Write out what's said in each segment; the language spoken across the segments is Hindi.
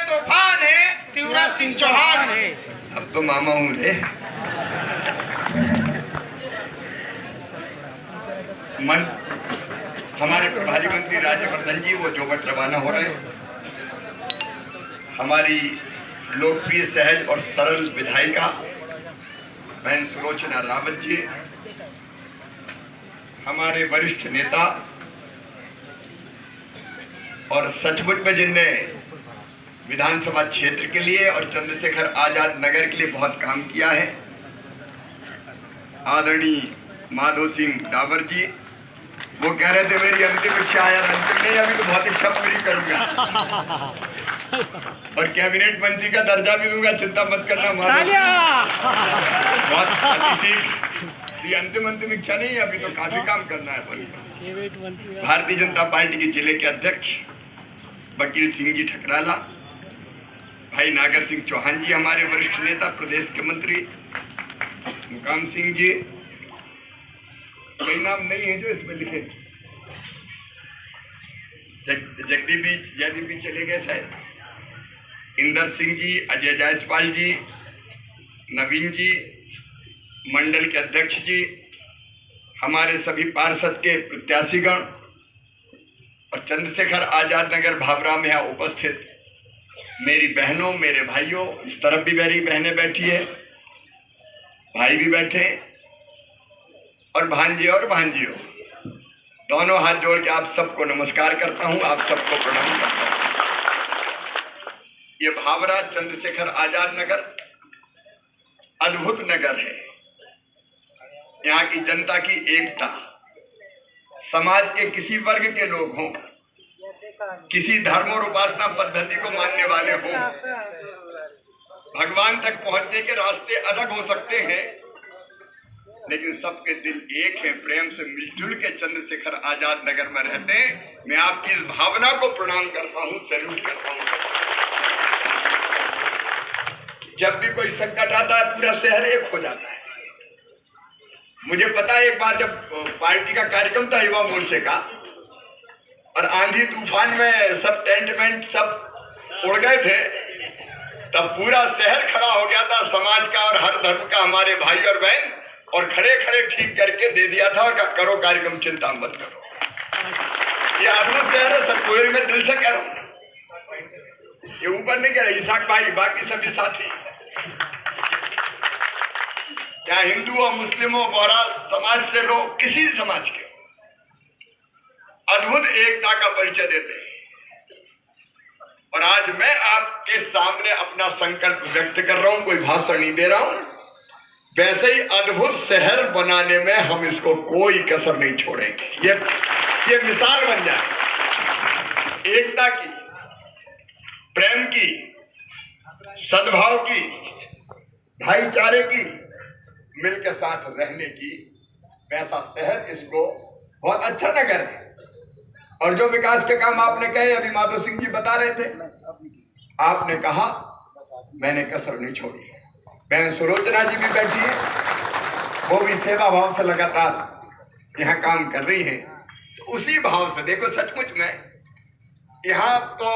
तूफान है, शिवराज सिंह चौहान है। अब तो मामा हूँ रे। हमारे प्रभारी मंत्री राज्यवर्धन जी वो जोबट रवाना हो रहे हैं। हमारी लोकप्रिय सहज और सरल विधायिका बहन सुलोचना रावत जी, हमारे वरिष्ठ नेता और सचमुच में जिनने विधानसभा क्षेत्र के लिए और चंद्रशेखर आजाद नगर के लिए बहुत काम किया है, आदरणीय माधव सिंह डावर जी। वो कह रहे थे मेरी अंतिम इच्छा है, अंतिम नहीं, अभी तो बहुत इच्छा पूरी करूंगा और कैबिनेट मंत्री का दर्जा भी दूंगा, चिंता मत करना माधव। बहुत सीख, ये अंतिम इच्छा नहीं है, अभी तो काफी काम करना है। भारतीय जनता पार्टी के जिले के अध्यक्ष वकील सिंह जी ठकराला, भाई नागर सिंह चौहान जी हमारे वरिष्ठ नेता, प्रदेश के मंत्री मुकाम सिंह जी, कोई नाम नहीं है जो इसमें लिखे, जगदीप भी चले गए शायद, इंदर सिंह जी, अजय जायसवाल जी, नवीन जी, मंडल के अध्यक्ष जी, हमारे सभी पार्षद के प्रत्याशीगण और चंद्रशेखर आजाद नगर भावरा में उपस्थित मेरी बहनों, मेरे भाइयों, इस तरफ भी मेरी बहनें बैठी है, भाई भी बैठे और भांजे और भांजियों, दोनों हाथ जोड़ के आप सबको नमस्कार करता हूं, आप सबको प्रणाम करता हूं। ये भावरा चंद्रशेखर आजाद नगर अद्भुत नगर है। यहाँ की जनता की एकता, समाज के किसी वर्ग के लोग हों, किसी धर्म और उपासना पद्धति को मानने वाले हों, भगवान तक पहुंचने के रास्ते अलग हो सकते हैं, लेकिन सबके दिल एक है, प्रेम से मिलजुल के चंद्रशेखर आजाद नगर में रहते हैं। मैं आपकी इस भावना को प्रणाम करता हूं, सैल्यूट करता हूं। जब भी कोई संकट आता है पूरा शहर एक हो जाता है। मुझे पता है एक बार जब पार्टी का कार्यक्रम था युवा मोर्चे का और आंधी तूफान में सब टेंट वेंट सब उड़ गए थे, तब पूरा शहर खड़ा हो गया था समाज का और हर धर्म का, हमारे भाई और बहन, और खड़े खड़े ठीक करके दे दिया था और करो कार्यक्रम, चिंता मत करो। ये अद्भुत शहर है, सतपुर में दिल से कह रहा हूं, ये ऊपर नहीं कह रहा, इसाक भाई बाकी सभी साथी, क्या हिंदू और मुस्लिमों, बोहरा समाज से लोग, किसी समाज के, अद्भुत एकता का परिचय देते हैं। और आज मैं आपके सामने अपना संकल्प व्यक्त कर रहा हूं, कोई भाषण नहीं दे रहा हूं। वैसे ही अद्भुत शहर बनाने में हम इसको कोई कसर नहीं छोड़ेंगे। ये मिसाल बन जाए एकता की, प्रेम की, सद्भाव की, भाईचारे की, मिलकर साथ रहने की। वैसा शहर, इसको बहुत अच्छा नगर है। और जो विकास के काम आपने कहे, अभी माधव सिंह जी बता रहे थे, आपने कहा, मैंने कसर नहीं छोड़ी। बहन सुलोचना जी भी बैठी है, वो भी सेवा भाव से लगातार यहाँ काम कर रही है। तो उसी भाव से देखो, सचमुच में यहाँ तो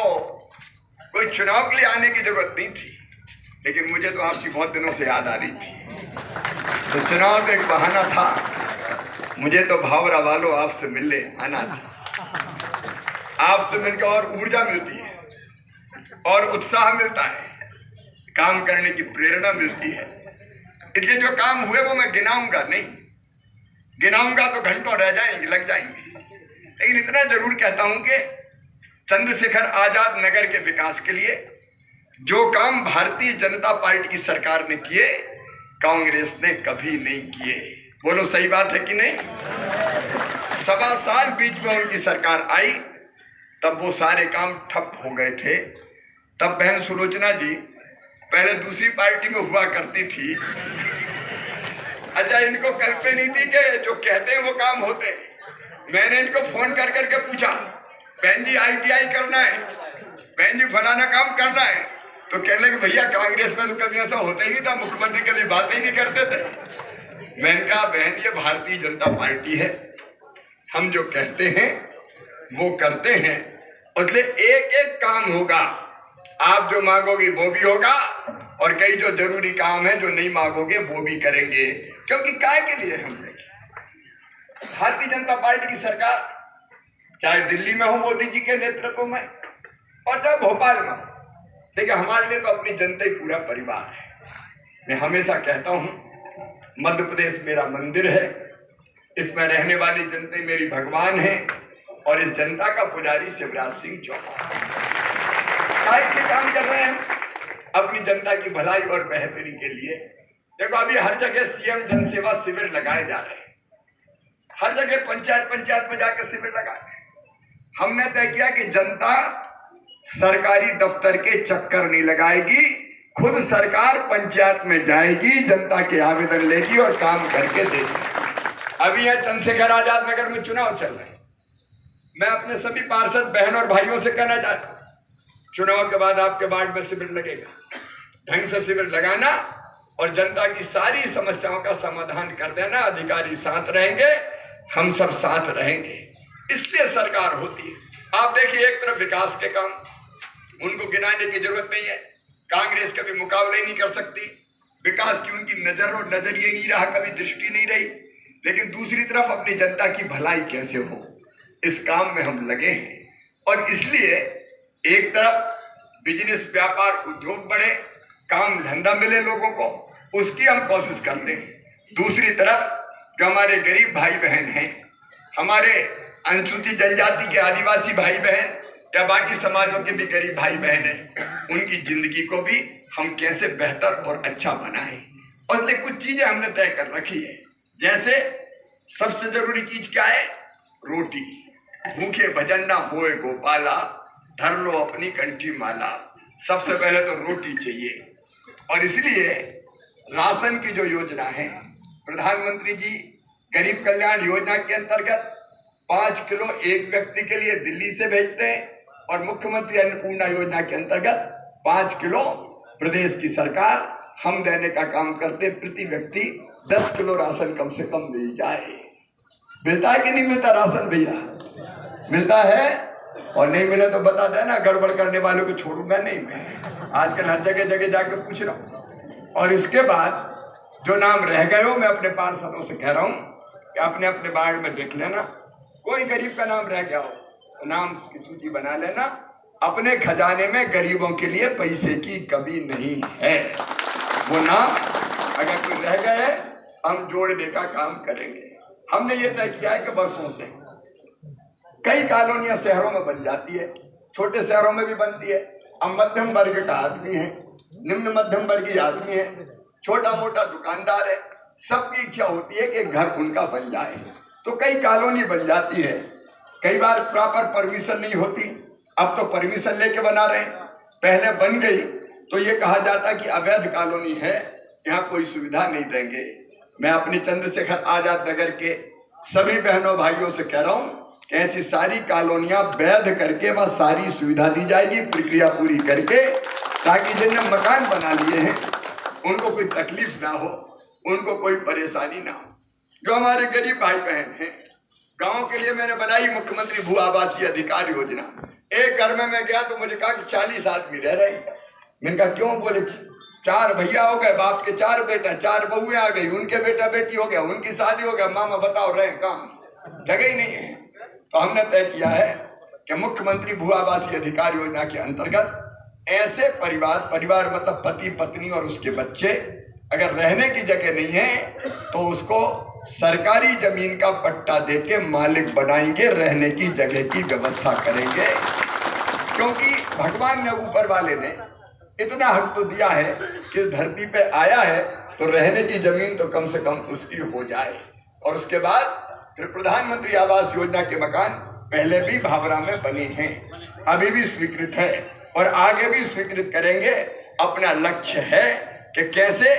कोई चुनाव के लिए आने की जरूरत नहीं थी, लेकिन मुझे तो आपकी बहुत दिनों से याद आ रही थी, तो चुनाव का एक बहाना था। मुझे तो भावरा वालों आपसे मिलने आना था, आपसे मिलकर और ऊर्जा मिलती है और उत्साह मिलता है, काम करने की प्रेरणा मिलती है। इसलिए जो काम हुए वो मैं गिनाऊंगा नहीं, गिनाऊंगा तो घंटों रह जाएंगे, लग जाएंगे, लेकिन इतना जरूर कहता हूं कि चंद्रशेखर आजाद नगर के विकास के लिए जो काम भारतीय जनता पार्टी की सरकार ने किए, कांग्रेस ने कभी नहीं किए। बोलो सही बात है कि नहीं? 1.25 साल बीच में उनकी सरकार आई, तब वो सारे काम ठप हो गए थे। तब बहन सुलोचना जी पहले दूसरी पार्टी में हुआ करती थी। अच्छा, इनको कल्पना नहीं थी कि जो कहते हैं वो काम होते हैं। मैंने इनको फोन कर करके पूछा, बहन जी ITI करना है, बहन जी फलाना काम करना है, तो कहने लगे भैया कांग्रेस में तो कभी ऐसा होता ही नहीं था, मुख्यमंत्री कभी बातें ही नहीं करते थे। मैंने कहा बहन, ये भारतीय जनता पार्टी है, हम जो कहते हैं वो करते हैं, इसलिए एक एक काम होगा। आप जो मांगोगे वो भी होगा, और कई जो जरूरी काम है जो नहीं मांगोगे वो भी करेंगे। क्योंकि काय के लिए हम भारतीय जनता पार्टी की सरकार, चाहे दिल्ली में हो मोदी जी के नेतृत्व में और चाहे भोपाल में हो, देखिए हमारे लिए तो अपनी जनता ही पूरा परिवार है। मैं हमेशा कहता हूं मध्य प्रदेश मेरा मंदिर है, इसमें रहने वाली जनता मेरी भगवान है, और इस जनता का पुजारी शिवराज सिंह चौहान काय के काम कर रहे हैं अपनी जनता की भलाई और बेहतरी के लिए। देखो अभी हर जगह सीएम जनसेवा शिविर लगाए जा रहे हैं, हर जगह पंचायत में जाकर शिविर लगाए। हमने तय किया कि जनता सरकारी दफ्तर के चक्कर नहीं लगाएगी, खुद सरकार पंचायत में जाएगी, जनता के आवेदन लेगी और काम करके देगी। अभी यह चंद्रशेखर आजाद नगर में चुनाव चल रहे हैं। मैं अपने सभी पार्षद बहन और भाइयों से कहना चाहता हूं, चुनाव के बाद आपके वार्ड में शिविर लगेगा, ढंग से शिविर लगाना और जनता की सारी समस्याओं का समाधान कर देना। अधिकारी साथ रहेंगे, हम सब साथ रहेंगे, इसलिए सरकार होती है। आप देखिए एक तरफ विकास के काम, उनको गिनाने की जरूरत नहीं है, कांग्रेस कभी मुकाबला ही नहीं कर सकती, विकास की उनकी नजर और नजरिए नहीं रहा, कभी दृष्टि नहीं रही। लेकिन दूसरी तरफ अपनी जनता की भलाई कैसे हो, इस काम में हम लगे हैं। और इसलिए एक तरफ बिजनेस व्यापार उद्योग बढ़े, काम धंधा मिले लोगों को, उसकी हम कोशिश करते हैं। दूसरी तरफ जो हमारे गरीब भाई बहन हैं, हमारे अनुसूचित जनजाति के आदिवासी भाई बहन या बाकी समाजों के भी गरीब भाई बहन हैं, उनकी जिंदगी को भी हम कैसे बेहतर और अच्छा बनाएं। और इसलिए कुछ चीजें हमने तय कर रखी है। जैसे सबसे जरूरी चीज क्या है? रोटी। भूखे भजन ना होए गोपाला, धर लो अपनी कंठी माला। सबसे पहले तो रोटी चाहिए, और इसलिए राशन की जो योजना है, प्रधानमंत्री जी गरीब कल्याण योजना के अंतर्गत 5 किलो एक व्यक्ति के लिए दिल्ली से भेजते हैं, और मुख्यमंत्री अन्नपूर्णा योजना के अंतर्गत 5 किलो प्रदेश की सरकार हम देने का काम करते। प्रति व्यक्ति 10 किलो राशन कम से कम मिल जाए। मिलता है कि नहीं मिलता राशन भैया? मिलता है, और नहीं मिले तो बता देना, गड़बड़ करने वालों को छोड़ूंगा नहीं मैं। आजकल हर जगह जगह जाके पूछ रहा हूँ। और इसके बाद जो नाम रह गए हो, मैं अपने पार्षदों से कह रहा हूँ कि अपने अपने वार्ड में देख लेना, कोई गरीब का नाम रह गया हो तो नाम की सूची बना लेना। अपने खजाने में गरीबों के लिए पैसे की कमी नहीं है। वो नाम अगर कोई रह गए हम जोड़ने का काम करेंगे। हमने ये तय किया है कि वर्षों से कई कॉलोनियां शहरों में बन जाती है, छोटे शहरों में भी बनती है। अब मध्यम वर्ग का आदमी है, निम्न मध्यम वर्गीय आदमी है, छोटा मोटा दुकानदार है, सबकी इच्छा होती है कि घर उनका बन जाए, तो कई कॉलोनी बन जाती है। कई बार प्रॉपर परमिशन नहीं होती, अब तो परमिशन लेके बना रहे हैं। पहले बन गई तो ये कहा जाता कि अवैध कॉलोनी है, यहाँ कोई सुविधा नहीं देंगे। मैं अपने चंद्रशेखर आजाद नगर के सभी बहनों भाइयों से कह रहा हूँ कि ऐसी सारी कॉलोनियां वैध करके वह सारी सुविधा दी जाएगी, प्रक्रिया पूरी करके, ताकि जिनने मकान बना लिए हैं उनको कोई तकलीफ ना हो, उनको कोई परेशानी ना हो। जो हमारे गरीब भाई बहन हैं, गांव के लिए मैंने बनाई मुख्यमंत्री भू आवासीय अधिकार योजना। एक घर में मैं गया तो मुझे कहा कि 40 आदमी रह रहे हैं। मैंने कहा क्यों? बोले 4 भैया हो गए, बाप के 4 बेटा, 4 बहुएं आ गई, उनके बेटा बेटी हो गया, उनकी शादी हो गया, मामा बताओ रहे कहाँ? जगह ही नहीं है। तो हमने तय किया है कि मुख्यमंत्री भू आवासीय अधिकार योजना के अंतर्गत ऐसे परिवार मतलब पति पत्नी और उसके बच्चे, अगर रहने की जगह नहीं है तो उसको सरकारी जमीन का पट्टा देके मालिक बनाएंगे, रहने की जगह की व्यवस्था करेंगे। क्योंकि भगवान ने, ऊपर वाले ने इतना हक तो दिया है कि धरती पे आया है तो रहने की जमीन तो कम से कम उसकी हो जाए। और उसके बाद फिर प्रधानमंत्री आवास योजना के मकान पहले भी भावरा में बने हैं, अभी भी स्वीकृत है और आगे भी स्वीकृत करेंगे। अपना लक्ष्य है कि कैसे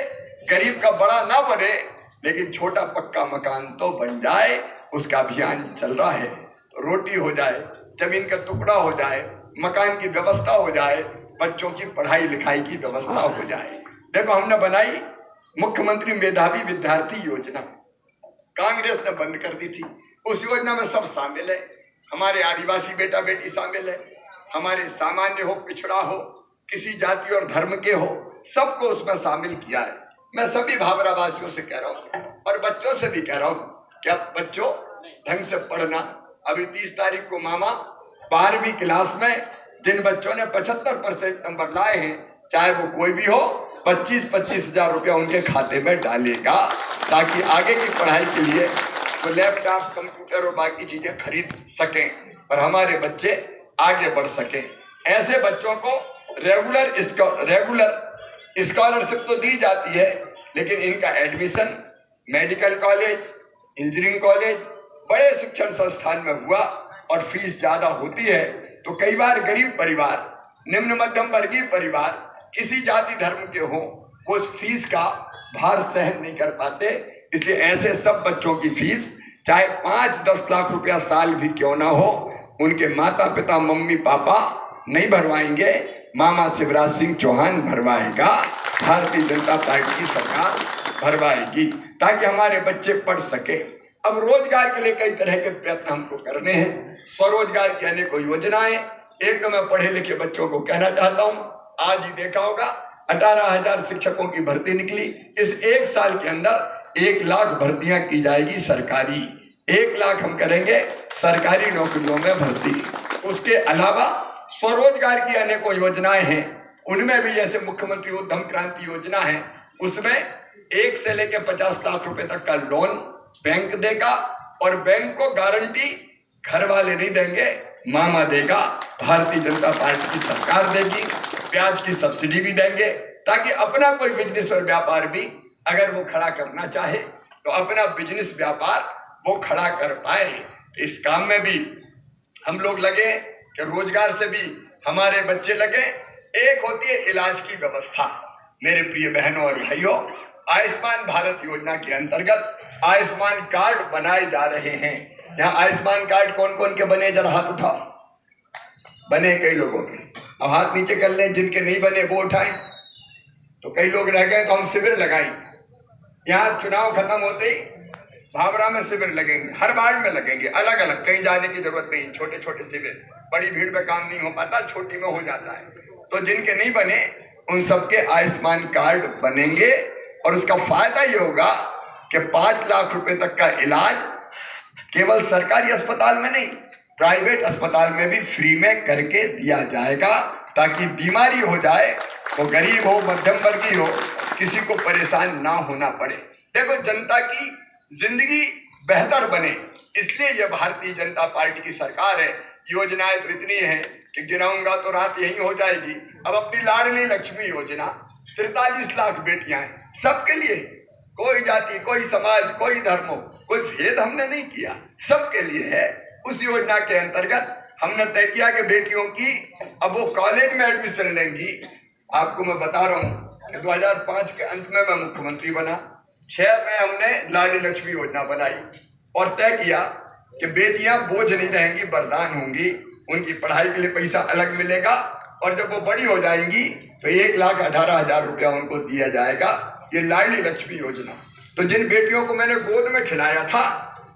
गरीब का बड़ा ना बने लेकिन छोटा पक्का मकान तो बन जाए, उसका अभियान चल रहा है। तो रोटी हो जाए, जमीन का टुकड़ा हो जाए, मकान की व्यवस्था हो जाए, बच्चों की पढ़ाई लिखाई की व्यवस्था हो जाए। देखो हमने बनाई मुख्यमंत्री मेधावी विद्यार्थी योजना, कांग्रेस ने बंद कर दी थी। उस योजना में सब शामिल है, हमारे आदिवासी बेटा बेटी शामिल है, हमारे सामान्य हो पिछड़ा हो किसी जाति और धर्म के हो, सबको उसमें शामिल किया है। मैं सभी भावरा वासियों से कह रहा हूँ और बच्चों से भी कह रहा हूँ कि अब बच्चों ढंग से पढ़ना। अभी 30 तारीख को मामा 12वीं क्लास में जिन बच्चों ने 75% नंबर लाए हैं, चाहे वो कोई भी हो, 25-25 हजार रुपया उनके खाते में डालेगा, ताकि आगे की पढ़ाई के लिए वो लैपटॉप, कंप्यूटर और बाकी चीजें खरीद सकें और हमारे बच्चे आगे बढ़ सकें। ऐसे बच्चों को रेगुलर स्कॉलरशिप तो दी जाती है, लेकिन इनका admission medical college, engineering college, बड़े शिक्षण संस्थान में हुआ और फीस ज्यादा होती है, तो कई बार गरीब परिवार, निम्न मध्यम वर्गीय परिवार, किसी जाति धर्म के हो, वो उस फीस का भार सहन नहीं कर पाते। इसलिए ऐसे सब बच्चों की फीस चाहे 5-10 लाख रुपया साल भी क्यों ना हो, उनके माता पिता, मम्मी पापा नहीं भरवाएंगे, मामा शिवराज सिंह चौहान भरवाएगा, भारतीय जनता पार्टी की सरकार भरवाएगी, ताकि हमारे बच्चे पढ़ सके। अब रोजगार के लिए कई तरह के प्रयत्न हमको करने हैं, स्वरोजगार की अनेकों योजनाएं। एक तो मैं पढ़े लिखे बच्चों को कहना चाहता हूं, आज ही देखा होगा 18,000 शिक्षकों की भर्ती निकली। इस 1 साल के अंदर 1 लाख भर्तियां की जाएगी सरकारी, 1 लाख हम करेंगे सरकारी नौकरियों में भर्ती। उसके अलावा स्वरोजगार की अनेकों योजनाएं हैं, उनमें भी जैसे मुख्यमंत्री उद्यम क्रांति योजना है, उसमें 1 से लेकर 50 लाख रुपए तक का लोन बैंक देगा और बैंक को गारंटी घर वाले नहीं देंगे, मामा देगा, भारतीय जनता पार्टी की सरकार देगी। ब्याज की सब्सिडी भी देंगे, ताकि अपना कोई बिजनेस और व्यापार भी अगर वो खड़ा करना चाहे तो अपना बिजनेस व्यापार वो खड़ा कर पाए। इस काम में भी हम लोग लगे कि रोजगार से भी हमारे बच्चे लगे। एक होती है इलाज की व्यवस्था। मेरे प्रिय बहनों और भाइयों, आयुष्मान भारत योजना के अंतर्गत आयुष्मान कार्ड बनाए जा रहे हैं। यहाँ आयुष्मान कार्ड कौन कौन के बने, जरा हाथ उठाओ। बने कई लोगों के, अब हाथ नीचे कर लें, जिनके नहीं बने वो उठाएं। तो कई लोग रह गए तो हम शिविर लगाएं। यहाँ चुनाव खत्म होते ही भावरा में शिविर लगेंगे, हर वार्ड में लगेंगे, अलग अलग, कहीं जाने की जरूरत नहीं, छोटे छोटे शिविर। बड़ी भीड़ में काम नहीं हो पाता, छोटी में हो जाता है। तो जिनके नहीं बने उन सबके आयुष्मान कार्ड बनेंगे और उसका फायदा ये होगा कि 5 लाख रुपए तक का इलाज केवल सरकारी अस्पताल में नहीं, प्राइवेट अस्पताल में भी फ्री में करके दिया जाएगा, ताकि बीमारी हो जाए तो गरीब हो, मध्यम वर्गीय हो, किसी को परेशान ना होना पड़े। देखो, जनता की जिंदगी बेहतर बने, इसलिए यह भारतीय जनता पार्टी की सरकार है। योजनाएं तो इतनी हैं कि गिनाऊंगा तो रात यही हो जाएगी। अब अपनी लाडली लक्ष्मी योजना, 43 लाख बेटियां हैं, सबके लिए, कोई जाति, कोई समाज, कोई धर्म हो, कोई भेद हमने नहीं किया, सबके लिए है। उस योजना के अंतर्गत हमने तय किया कि बेटियों की अब वो कॉलेज में एडमिशन लेंगी। आपको मैं बता रहा हूं कि 2005 के अंत में मैं मुख्यमंत्री बना, 6 में हमने लाडली लक्ष्मी योजना बनाई और तय किया कि बेटियां बोझ नहीं रहेंगी, वरदान होंगी, उनकी पढ़ाई के लिए पैसा अलग मिलेगा और जब वो बड़ी हो जाएंगी तो 1,18,000 रुपया उनको दिया जाएगा। ये लाडली लक्ष्मी योजना। तो जिन बेटियों को मैंने गोद में खिलाया था,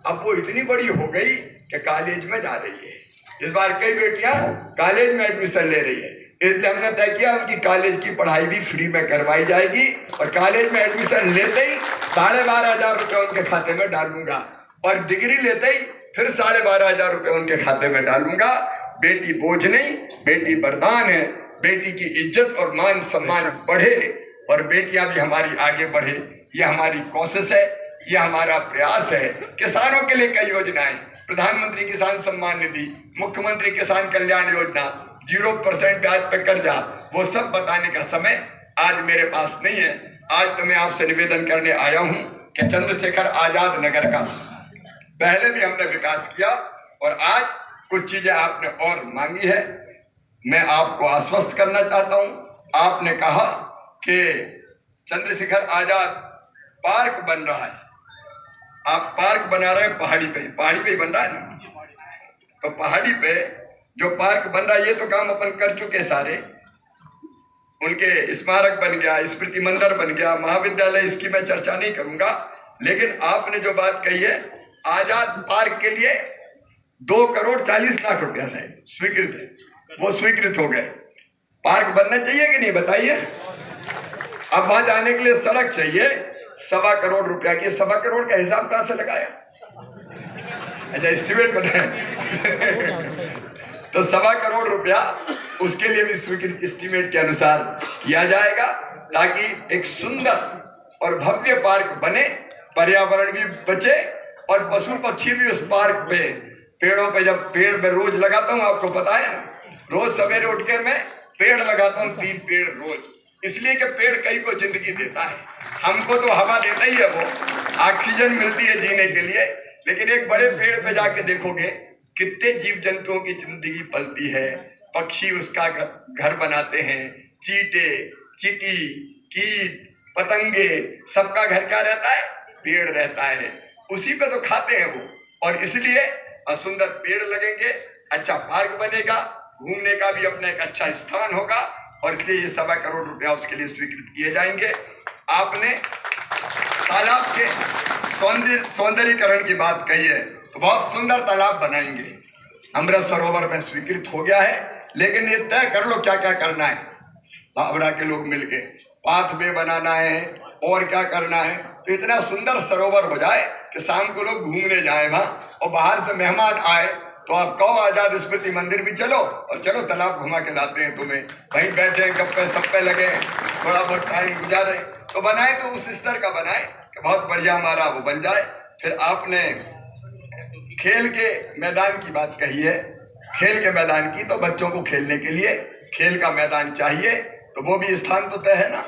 अब वो इतनी बड़ी हो गई कि कॉलेज में जा रही है। इस बार कई बेटियां कॉलेज में एडमिशन ले रही है, इसलिए हमने तय किया उनकी कॉलेज की पढ़ाई भी फ्री में करवाई जाएगी और कॉलेज में एडमिशन लेते ही 12,500 रुपये उनके खाते में डालूंगा और डिग्री लेते ही फिर 12,500 रुपये उनके खाते में डालूंगा। बेटी बोझ नहीं, बेटी वरदान है। बेटी की इज्जत और मान सम्मान बढ़े और बेटियां भी हमारी आगे बढ़े, ये हमारी कोशिश है, ये हमारा प्रयास है। किसानों के लिए कई योजनाएं, प्रधानमंत्री किसान सम्मान निधि, मुख्यमंत्री किसान कल्याण योजना, 0% ब्याज पे कर्जा, वो सब बताने का समय आज मेरे पास नहीं है। आज तो मैं आपसे निवेदन करने आया हूं कि चंद्रशेखर आजाद नगर का पहले भी हमने विकास किया और आज कुछ चीजें आपने और मांगी है। मैं आपको आश्वस्त करना चाहता हूं। आपने कहा कि चंद्रशेखर आजाद पार्क बन रहा है, आप पार्क बना रहे हैं पहाड़ी पे ही बन रहा है ना, तो पहाड़ी पे जो पार्क बन रहा है ये तो काम अपन कर चुके सारे। उनके स्मारक बन गया, स्मृति मंदिर बन गया, महाविद्यालय, इसकी मैं चर्चा नहीं करूंगा। लेकिन आपने जो बात कही है, आजाद पार्क के लिए 2,40,00,000 रुपया शायद स्वीकृत है, वो स्वीकृत हो गए। पार्क बनना चाहिए कि नहीं बताइए। अब वहां जाने के लिए सड़क चाहिए, 1.25 करोड़ रुपया की। 1.25 करोड़ का हिसाब कहां से लगाया? अच्छा, एस्टिमेट बताए तो 1.25 करोड़ रुपया उसके लिए भी स्वीकृत एस्टिमेट के अनुसार किया जाएगा, ताकि एक सुंदर और भव्य पार्क बने, पर्यावरण भी बचे और पशु पक्षी भी उस पार्क पे, पेड़ों पे, जब पेड़ में रोज लगाता हूँ, आपको पता है ना, रोज सवेरे उठ के मैं पेड़ लगाता हूँ, 3 पेड़ रोज, इसलिए कि पेड़ कई को जिंदगी देता है। हमको तो हवा देता ही है, वो ऑक्सीजन मिलती है जीने के लिए, लेकिन एक बड़े पेड़ पे जाके देखोगे कितने जीव जंतुओं की जिंदगी पलती है। पक्षी उसका घर बनाते हैं, चींटे, चींटी, कीट, पतंगे, सबका घर क्या रहता है? पेड़ रहता है। उसी पे तो खाते हैं वो, और इसलिए सुंदर पेड़ लगेंगे, अच्छा पार्क बनेगा, घूमने का भी अपना एक अच्छा स्थान होगा, और इसलिए ये 1.25 करोड़ रुपया उसके लिए स्वीकृत किए जाएंगे। आपने तालाब के सौंदर्यीकरण की बात कही है, तो बहुत सुंदर तालाब बनाएंगे। अमृत सरोवर में स्वीकृत हो गया है, लेकिन ये तय कर लो क्या क्या करना है। भावरा के लोग मिलके पाथवे बनाना है और क्या करना है, तो इतना सुंदर सरोवर हो जाए कि शाम को लोग घूमने जाए वहां, और बाहर से मेहमान आए तो आप कहो आजाद स्मृति मंदिर भी चलो, और चलो तालाब घुमा के लाते हैं तुम्हें, वहीं बैठे गप्पे सप्पे लगे, थोड़ा बहुत टाइम गुजारे। तो बनाए तो उस स्तर का बनाए कि बहुत बढ़िया हमारा वो बन जाए। फिर आपने खेल के मैदान की बात कही है, खेल के मैदान की, तो बच्चों को खेलने के लिए खेल का मैदान चाहिए, तो वो भी स्थान तो तय है ना,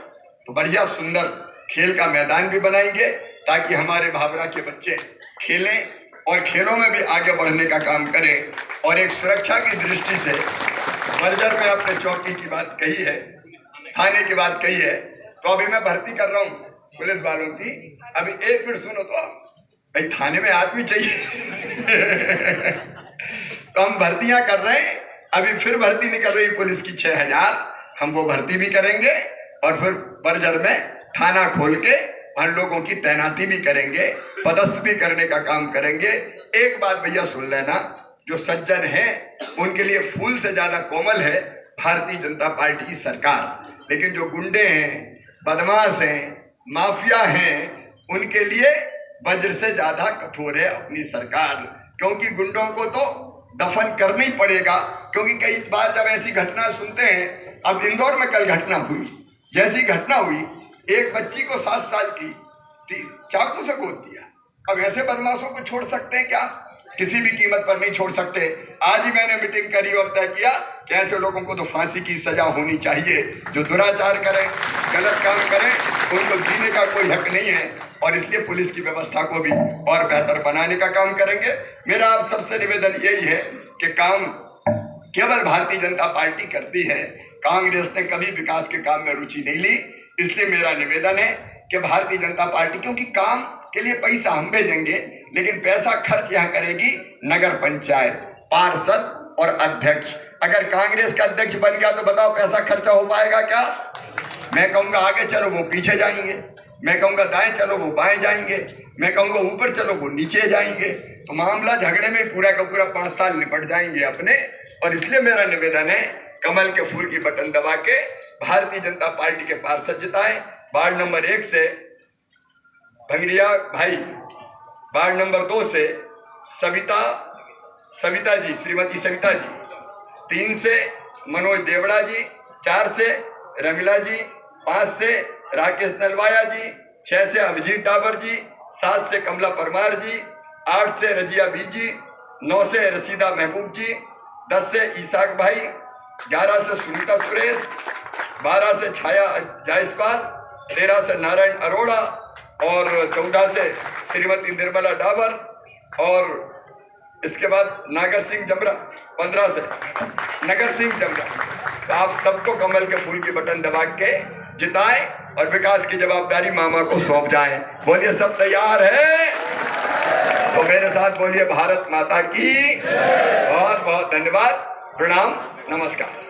तो बढ़िया सुंदर खेल का मैदान भी बनाएंगे, ताकि हमारे भावरा के बच्चे खेलें और खेलों में भी आगे बढ़ने का काम करें। और एक सुरक्षा की दृष्टि से बर्जर में आपने चौकी की बात कही है, थाने की बात कही है, तो अभी मैं भर्ती कर रहा हूँ पुलिस वालों की। अभी 1 मिनट सुनो, तो भाई थाने में आदमी चाहिए तो हम भर्तियां कर रहे हैं, अभी फिर भर्ती निकल रही पुलिस की 6000, हम वो भर्ती भी करेंगे, और फिर बर्जर में थाना खोल के हम लोगों की तैनाती भी करेंगे, पदस्थ भी करने का काम करेंगे। एक बात भैया सुन लेना, जो सज्जन हैं उनके लिए फूल से ज्यादा कोमल है भारतीय जनता पार्टी की सरकार, लेकिन जो गुंडे हैं, बदमाश हैं, माफिया हैं, उनके लिए वज्र से ज्यादा कठोर है अपनी सरकार, क्योंकि गुंडों को तो दफन करना ही पड़ेगा। क्योंकि कई बार जब ऐसी घटना सुनते हैं, अब इंदौर में कल घटना हुई, जैसी घटना हुई, एक बच्ची को 7 साल की चाकू से गोद दिया। अब ऐसे बदमाशों को छोड़ सकते हैं क्या? किसी भी कीमत पर नहीं छोड़ सकते। आज ही मैंने मीटिंग करी और तय किया कि ऐसे लोगों को तो फांसी की सजा होनी चाहिए, जो दुराचार करें, गलत काम करें, उनको जीने का कोई हक नहीं है, और इसलिए पुलिस की व्यवस्था को भी और बेहतर बनाने का काम करेंगे। मेरा आप सबसे निवेदन यही है कि काम केवल भारतीय जनता पार्टी करती है, कांग्रेस ने कभी विकास के काम में रुचि नहीं ली। इसलिए मेरा निवेदन है कि भारतीय जनता पार्टी, क्योंकि काम के लिए पैसा हम भेजेंगे, लेकिन पैसा खर्च यहाँ करेगी नगर पंचायत, पार्षद और अध्यक्ष। अगर कांग्रेस का अध्यक्ष बन गया तो बताओ पैसा खर्चा हो पाएगा क्या? मैं कहूँगा आगे चलो, वो पीछे जाएंगे, मैं कहूँगा दाएं चलो, वो बाएं जाएंगे, मैं कहूँगा ऊपर चलो, वो नीचे जाएंगे, तो मामला झगड़े में पूरा का पूरा 5 साल निपट जाएंगे अपने। और इसलिए मेरा निवेदन है, कमल के फूल की बटन दबा के भारतीय जनता पार्टी के पार्षद जिताएं। वार्ड नंबर 1 से भंगड़िया भाई, वार्ड नंबर 2 से सविता जी, श्रीमती सविता जी, 3 से मनोज देवड़ा जी, 4 से रंगला जी, 5 से राकेश नलवाया जी, 6 से अभिजीत डाबर जी, 7 से कमला परमार जी, 8 से रजिया बी जी, 9 से रसीदा महबूब जी, 10 से ईसाक भाई, 11 से सुनीता सुरेश, 12 से छाया जायसवाल, 13 से नारायण अरोड़ा, और 14 से श्रीमती निर्मला डाबर, और इसके बाद नागर सिंह जमरा, 15 से नगर सिंह जमरा। तो आप सबको कमल के फूल की बटन दबा के जिताएं और विकास की जवाबदारी मामा को सौंप जाएं। बोलिए सब तैयार है? तो मेरे साथ बोलिए भारत माता की। बहुत बहुत धन्यवाद, प्रणाम, नमस्कार।